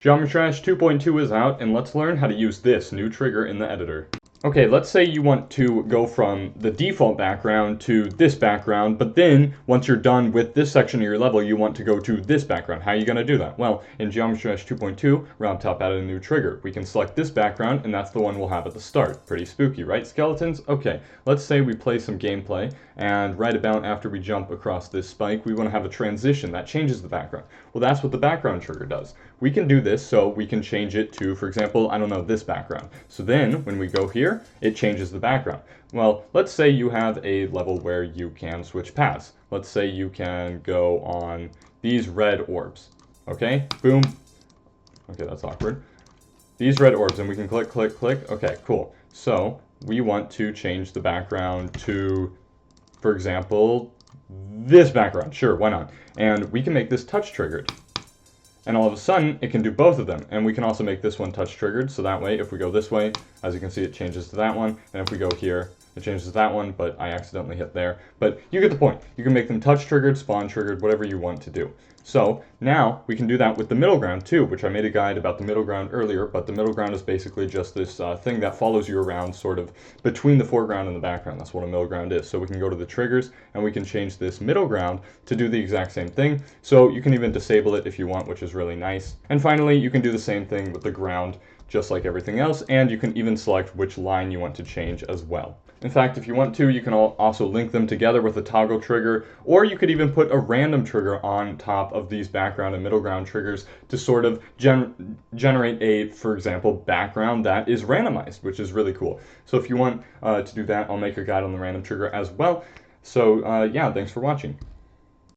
Geometry Dash 2.2 is out, and let's learn how to use this new trigger in the editor. Okay, let's say you want to go from the default background to this background, but then once you're done with this section of your level, you want to go to this background. How are you going to do that? Well, in Geometry Dash 2.2, RobTop added a new trigger. We can select this background, and that's the one we'll have at the start. Pretty spooky, right, skeletons? Okay, let's say we play some gameplay, and right about after we jump across this spike, we want to have a transition that changes the background. Well, that's what the background trigger does. We can do this so we can change it to, for example, I don't know, this background. So then, when we go here, it changes the background. Well, let's say you have a level where you can switch paths. Let's say you can go on these red orbs. Okay, boom. Okay, that's awkward. These red orbs, and we can click, click, click. Okay, cool. So we want to change the background to, for example, this background. Sure, why not? And we can make this touch triggered. And all of a sudden, it can do both of them. And we can also make this one touch triggered, so that way, if we go this way, as you can see, it changes to that one. And if we go here, it changes to that one, but I accidentally hit there. But you get the point. You can make them touch triggered, spawn triggered, whatever you want to do. So now we can do that with the middle ground too, which I made a guide about the middle ground earlier, but the middle ground is basically just this thing that follows you around sort of between the foreground and the background. That's what a middle ground is. So we can go to the triggers and we can change this middle ground to do the exact same thing. So you can even disable it if you want, which is really nice. And finally, you can do the same thing with the ground, just like everything else, and you can even select which line you want to change as well. In fact, if you want to, you can also link them together with a toggle trigger, or you could even put a random trigger on top of these background and middle ground triggers to sort of generate a, for example, background that is randomized, which is really cool. So if you want to do that, I'll make a guide on the random trigger as well. So yeah, thanks for watching.